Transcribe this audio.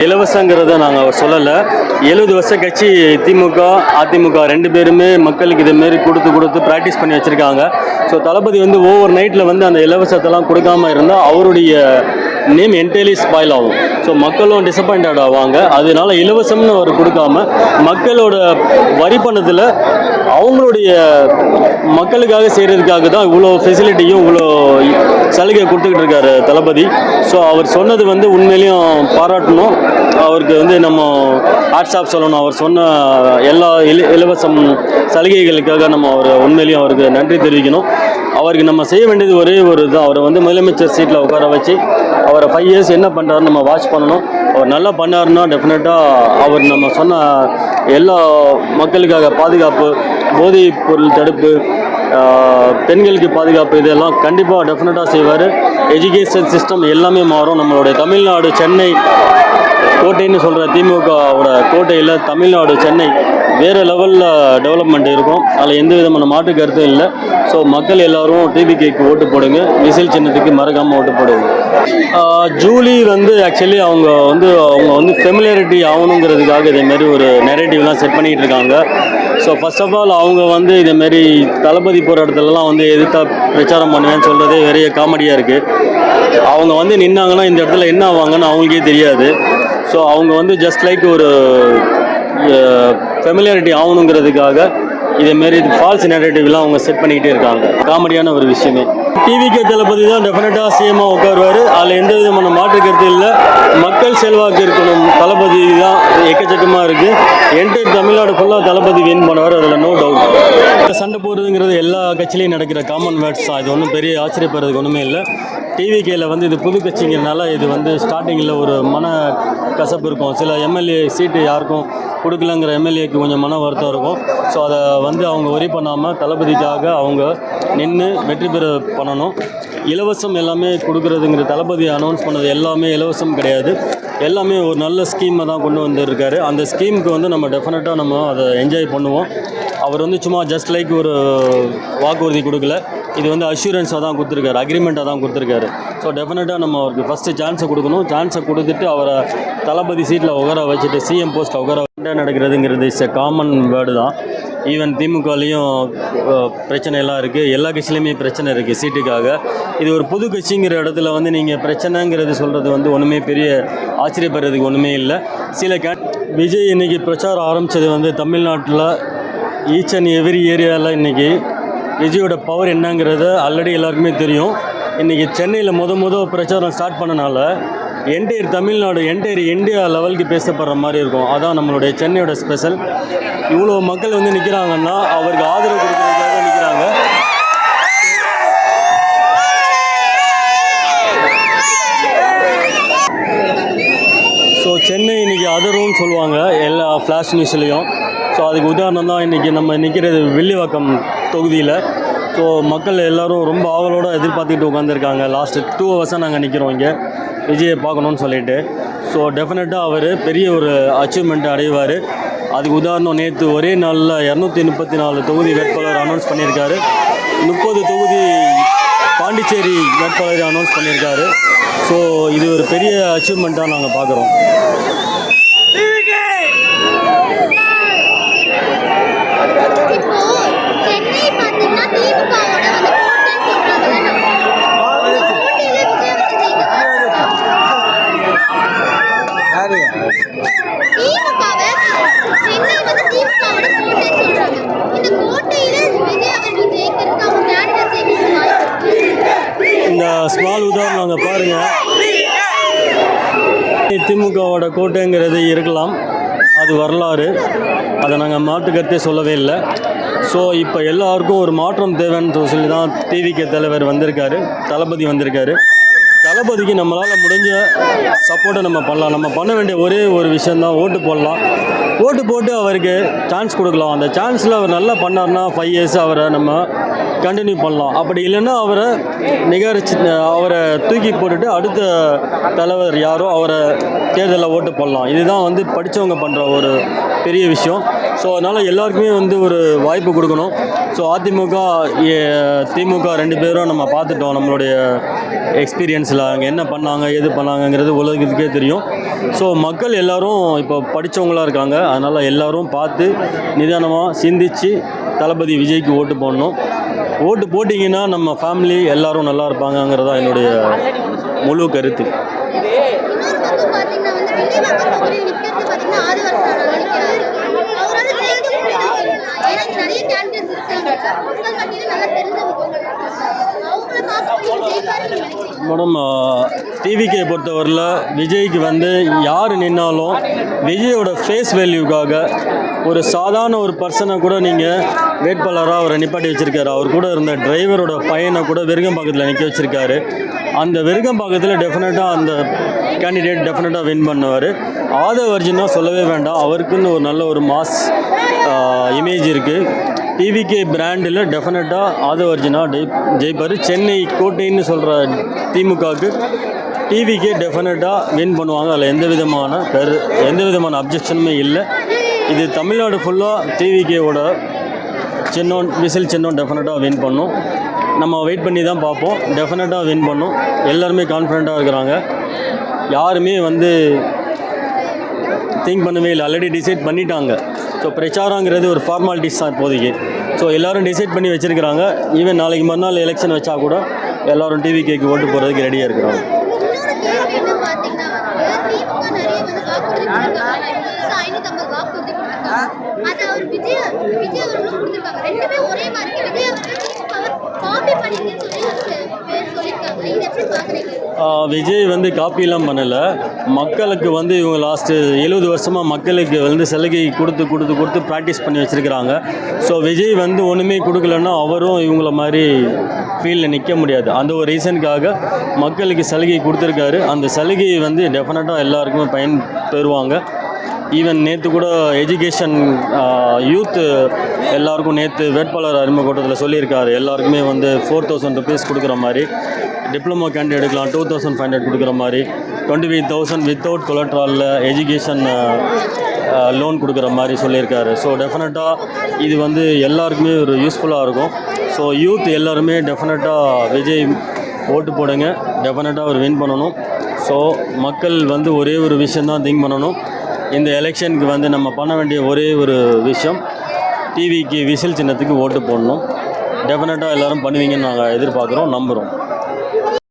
இலவசங்கிறத நாங்கள் சொல்லலை. 70 வருஷம் கட்சி திமுக அதிமுக ரெண்டு பேருமே மக்களுக்கு இதேமாரி கொடுத்து ப்ராக்டிஸ் பண்ணி வச்சுருக்காங்க. ஸோ தளபதி வந்து ஓவர் நைட்டில் வந்து அந்த இலவசத்தெல்லாம் கொடுக்காம இருந்தால் அவருடைய நேம் என்டையர்லி ஸ்பாயில் ஆகும். ஸோ மக்களும் டிசப்பாயிண்டட் ஆவாங்க. அதனால இலவசம்னு அவர் கொடுக்காம மக்களோட வரி பணத்தில் அவங்களுடைய மக்களுக்காக செய்கிறதுக்காக தான் இவ்வளோ ஃபெசிலிட்டியும் இவ்வளோ சலுகை கொடுத்துக்கிட்டு இருக்காரு தளபதி. ஸோ அவர் சொன்னது வந்து உண்மையிலையும் பாராட்டணும். அவருக்கு வந்து நம்ம ஹாட்ஸ்ஆப் சொல்லணும். அவர் சொன்ன எல்லா இலவசம் சலுகைகளுக்காக நம்ம அவர் உண்மையிலையும் அவருக்கு நன்றி தெரிவிக்கணும். அவருக்கு நம்ம செய்ய வேண்டியது ஒரே ஒரு தான், அவரை வந்து முதலமைச்சர் சீட்டில் உட்கார வச்சு அவரை 5 இயர்ஸ் என்ன பண்ணுறாருன்னு நம்ம வாட்ச் பண்ணணும். அவர் நல்லா பண்ணாருன்னா டெஃபினட்டாக அவர் நம்ம சொன்ன எல்லா மக்களுக்காக பாதுகாப்பு, போதைப் பொருள் தடுப்பு, பெண்களுக்கு பாதுகாப்பு, இதெல்லாம் கண்டிப்பாக டெஃபினட்டாக செய்வார். எஜுகேஷன் சிஸ்டம் எல்லாமே மாறும். நம்மளுடைய தமிழ்நாடு சென்னை கோட்டைன்னு சொல்கிற திமுகவோட கோட்டையில் தமிழ்நாடு சென்னை வேறு லெவலில் டெவலப்மெண்ட் இருக்கும். அதில் எந்த விதமான மாற்று கருத்தும் இல்லை. ஸோ மக்கள் எல்லோரும் டிவிகேக்கு ஓட்டு போடுங்க. விசில் சின்னத்துக்கு மறக்காமல் ஓட்டு போடுங்க. ஜூலி வந்து ஆக்சுவலி அவங்க வந்து ஃபெமிலியாரிட்டி ஆகணுங்கிறதுக்காக இதேமாரி ஒரு நெரேட்டிவ்லாம் செட் பண்ணிகிட்டு இருக்காங்க. ஸோ ஃபர்ஸ்ட் ஆஃப் ஆல் அவங்க வந்து இதேமாரி தளபதி போகிற இடத்துலலாம் வந்து எதிர்த்தா பிரச்சாரம் பண்ணுவேன்னு சொல்கிறதே பெரிய காமெடியாக இருக்குது. அவங்க வந்து நின்னாங்கன்னா இந்த இடத்துல என்ன ஆவாங்கன்னு அவங்களுக்கே தெரியாது. ஸோ அவங்க வந்து ஜஸ்ட் லைக் ஒரு ஃபெமிலியாரிட்டி ஆகணுங்கிறதுக்காக இதேமாரி ஃபால்ஸ் நெரேட்டிவ்லாம் அவங்க செட் பண்ணிக்கிட்டே இருக்காங்க. காமெடியான ஒரு விஷயமே. டிவிகே தளபதி தான் டெஃபினட்டாக சிஎம்மாக உட்காருவார். அதில் எந்த விதமான மாற்று கருத்து இல்லை. மக்கள் செல்வாக்கு இருக்கணும். தளபதி தான் எக்கச்சக்கமாக இருக்குது. என்டையர் தமிழ்நாடு ஃபுல்லாக தளபதி வின் பண்ணுவார். அதில் நோ டவுட். சண்டை போடுறதுங்கிறது எல்லா கட்சியிலையும் நடக்கிற காமன் வேர்ட்ஸ் தான். இது ஒன்றும் பெரிய ஆச்சரியப்படுறதுக்கு ஒன்றுமே இல்லை. டிவிகேயில் வந்து இது புது கட்சிங்கிறனால இது வந்து ஸ்டார்டிங்கில் ஒரு மன கசப்பு இருக்கும். சில எம்எல்ஏ சீட்டு யாருக்கும் கொடுக்கலங்கிற எம்எல்ஏக்கு கொஞ்சம் மன வருத்தம் இருக்கும். ஸோ அதை வந்து அவங்க ஒரி பண்ணாமல் தளபதிக்காக அவங்க நின்று வெற்றி பெற பண்ணணும். இலவசம் எல்லாமே கொடுக்குறதுங்கிற தளபதி அனௌன்ஸ் பண்ணது எல்லாமே இலவசம் கிடையாது. எல்லாமே ஒரு நல்ல ஸ்கீமை தான் கொண்டு வந்திருக்காரு. அந்த ஸ்கீமுக்கு வந்து நம்ம டெஃபினட்டாக நம்ம அதை என்ஜாய் பண்ணுவோம். அவர் வந்து சும்மா ஜஸ்ட் லைக் ஒரு வாக்குறுதி கொடுக்கல. இது வந்து அஷூரன்ஸாக தான் கொடுத்துருக்காரு, அக்ரிமெண்ட்டாக தான் கொடுத்துருக்காரு. ஸோ டெஃபினட்டாக நம்ம அவருக்கு ஃபஸ்ட்டு சான்ஸை கொடுக்கணும். சான்ஸை கொடுத்துட்டு அவரை தளபதி சீட்டில் உட்கார வச்சுட்டு சிஎம் போஸ்ட்டில் உட்கார நடக்கிறதுங்கிறது இட்ஸ் எ காமன் வேர்டு தான். ஈவன் திமுகலேயும் பிரச்சனை எல்லாம் இருக்குது. எல்லா கட்சியிலையுமே பிரச்சனை இருக்குது சீட்டுக்காக. இது ஒரு புது கட்சிங்கிற இடத்துல வந்து நீங்கள் பிரச்சனைங்கிறது சொல்கிறது வந்து ஒன்றுமே பெரிய ஆச்சரியப்படுறதுக்கு ஒன்றுமே இல்லை. விஜய் இன்றைக்கி பிரச்சாரம் ஆரம்பித்தது வந்து தமிழ்நாட்டில் ஈச் அண்ட் எவ்ரி ஏரியாவில் இன்றைக்கி விஜயோட பவர் என்னங்கிறத ஆல்ரெடி எல்லாருக்குமே தெரியும். இன்றைக்கி சென்னையில் பிரச்சாரம் ஸ்டார்ட் பண்ணனால என்டையர் தமிழ்நாடு என்டையர் இந்தியா லெவலுக்கு பேசப்படுற மாதிரி இருக்கும். அதான் நம்மளுடைய சென்னையோட ஸ்பெஷல். இவ்வளோ மக்கள் வந்து நிற்கிறாங்கன்னா அவருக்கு ஆதரவு கொடுக்குறதுக்காக நிற்கிறாங்க. ஸோ சென்னை இன்றைக்கி அதர்வுன்னு சொல்லுவாங்க எல்லா ஃப்ளாஷ் நியூஸ்லேயும். ஸோ அதுக்கு உதாரணம் தான் இன்றைக்கி நம்ம நிற்கிறது வில்லிவாக்கம் தொகுதியில். ஸோ மக்கள் எல்லோரும் ரொம்ப ஆவலோடு எதிர்பார்த்துக்கிட்டு உட்காந்துருக்காங்க. லாஸ்ட்டு 2 ஹவர்ஸாக நாங்கள் நிற்கிறோம் இங்கே விஜயை பார்க்கணுன்னு சொல்லிட்டு. ஸோ டெஃபினட்டாக அவர் பெரிய ஒரு அச்சீவ்மெண்ட்டை அடைவார். அதுக்கு உதாரணம் நேற்று ஒரே நாளில் 234 தொகுதி வேட்பாளர் அனௌன்ஸ் பண்ணியிருக்காரு. 30 தொகுதி பாண்டிச்சேரி வேட்பாளர் அனௌன்ஸ் பண்ணியிருக்காரு. ஸோ இது ஒரு பெரிய அச்சீவ்மெண்ட்டாக நாங்கள் பார்க்குறோம். இந்த ஸ்மால் உதாரணம் நாங்கள் பாருங்கள். திமுகவோட கோட்டைங்கிறது இருக்கலாம், அது வரலாறு. அதை நாங்கள் மாற்று கருத்தே சொல்லவே இல்லை. ஸோ இப்போ எல்லாருக்கும் ஒரு மாற்றம் தேவைன்னு சொல்லி தான் டிவிகே தலைவர் வந்திருக்காரு, தளபதி வந்திருக்காரு. தளபதிக்கு நம்மளால் முடிஞ்ச சப்போர்ட்டை நம்ம பண்ணலாம். நம்ம பண்ண வேண்டிய ஒரே ஒரு விஷயந்தான் ஓட்டு போடலாம். ஓட்டு போட்டு அவருக்கு சான்ஸ் கொடுக்கலாம். அந்த சான்ஸில் அவர் நல்லா பண்ணார்னா 5 இயர்ஸ் அவரை நம்ம கண்டினியூ பண்ணலாம். அப்படி இல்லைன்னா அவரை நிகரிச்சு அவரை தூக்கி போட்டுட்டு அடுத்த தலைவர் யாரோ அவரை தேர்தலில் ஓட்டு போடலாம். இதுதான் வந்து படித்தவங்க பண்ணுற ஒரு பெரிய விஷயம். ஸோ அதனால் எல்லாருக்குமே வந்து ஒரு வாய்ப்பு கொடுக்கணும். ஸோ அதிமுக திமுக ரெண்டு பேரும் நம்ம பார்த்துட்டோம். நம்மளுடைய எக்ஸ்பீரியன்ஸில் அங்கே என்ன பண்ணாங்க எது பண்ணாங்கங்கிறது உலகத்துக்கே தெரியும். ஸோ மக்கள் எல்லோரும் இப்போ படித்தவங்களாக இருக்காங்க. அதனால் எல்லோரும் பார்த்து நிதானமாக சிந்தித்து தளபதி விஜய்க்கு ஓட்டு போடணும். ஓட்டு போட்டிங்கன்னா நம்ம ஃபேமிலி எல்லோரும் நல்லா இருப்பாங்கங்கிறதா என்னுடைய முழு கருத்து. மேடம், டிவிக்கே பொறுத்தவரையில் விஜய்க்கு வந்து யார் நின்னாலும் விஜயோட ஃபேஸ் வேல்யூக்காக ஒரு சாதாரண ஒரு பர்சனை கூட நீங்கள் வேட்பாளராக அவரை நிப்பாட்டி வச்சுருக்காரு. அவர் கூட இருந்த டிரைவரோட பையனை கூட விருகம்பாக்கத்தில் நிற்க வச்சுருக்காரு. அந்த விருகம்பாக்கத்தில் டெஃபினட்டாக அந்த கேண்டிடேட் டெஃபினட்டாக வின் பண்ணுவார். ஆதவ் அர்ஜுனா சொல்லவே வேண்டாம். அவருக்குன்னு ஒரு நல்ல ஒரு மாஸ் இமேஜ் இருக்குது. டிவிகே பிராண்டில் டெஃபினட்டாக ஆதவ் அர்ஜுனா ஜெயிப்பார். சென்னை கோட்டைன்னு சொல்கிற திமுகவுக்கு டிவிகே டெஃபினட்டாக வின் பண்ணுவாங்க. அதில் எந்த விதமான அப்ஜெக்ஷனுமே இல்லை. இது தமிழ்நாடு ஃபுல்லாக டிவிகேவோட விசில் சின்னம் டெஃபினட்டாக வின் பண்ணும். நம்ம வெயிட் பண்ணி தான் பார்ப்போம். டெஃபினட்டாக வின் பண்ணும். எல்லாருமே கான்ஃபிடெண்ட்டாக இருக்கிறாங்க. யாருமே வந்து திங்க் பண்ணவே இல்லை. ஆல்ரெடி டிசைட் பண்ணிட்டாங்க. ஸோ பிரச்சாரங்கிறது ஒரு ஃபார்மாலிட்டிஸ் தான் இப்போதைக்கு. ஸோ எல்லோரும் டிசைட் பண்ணி வச்சுருக்கிறாங்க. ஈவன் நாளைக்கு மறுநாள் எலெக்ஷன் வச்சா கூட எல்லோரும் டிவிகேக்கு ஓட்டு போகிறதுக்கு ரெடியாக இருக்கிறாங்க. விஜய் வந்து காப்பிலாம் பண்ணலை. மக்களுக்கு வந்து இவங்க லாஸ்ட்டு 70 வருஷமாக மக்களுக்கு வந்து சலுகை கொடுத்து ப்ராக்டிஸ் பண்ணி வச்சுருக்கிறாங்க. ஸோ விஜய் வந்து ஒன்றுமே கொடுக்கலன்னா அவரும் இவங்கள மாதிரி ஃபீல்டில் நிற்க முடியாது. அந்த ஒரு ரீசனுக்காக மக்களுக்கு சலுகை கொடுத்துருக்காரு. அந்த சலுகையை வந்து டெஃபினட்டாக எல்லாருக்குமே பயன் பெறுவாங்க. ஈவன் நேற்று கூட எஜுகேஷன் யூத்து எல்லாருக்கும் நேற்று வேட்பாளர் அறிமுக கூட்டத்தில் சொல்லியிருக்காரு. எல்லாருக்குமே வந்து 4000 rupees கொடுக்குற மாதிரி, டிப்ளமோ கேண்டிடேட் எடுக்கலாம் 2500 கொடுக்குற மாதிரி, 25,000 வித்தவுட் கொலட்ராலில் எஜுகேஷன் லோன் கொடுக்குற மாதிரி சொல்லியிருக்காரு. ஸோ டெஃபினட்டாக இது வந்து எல்லாருக்குமே ஒரு யூஸ்ஃபுல்லாக இருக்கும். ஸோ யூத் எல்லாருமே டெஃபினட்டாக விஜய் ஓட்டு போடுங்க. டெஃபினட்டாக அவர் வின் பண்ணணும். ஸோ மக்கள் வந்து ஒரே ஒரு விஷயந்தான் திங்க் பண்ணணும். இந்த எலெக்ஷனுக்கு வந்து நம்ம பண்ண வேண்டிய ஒரே ஒரு விஷயம், டிவிக்கு விசில் சின்னத்துக்கு ஓட்டு போடணும். டெஃபினட்டாக எல்லோரும் பண்ணுவீங்கன்னு நாங்கள் எதிர்பார்க்குறோம், நம்புகிறோம்.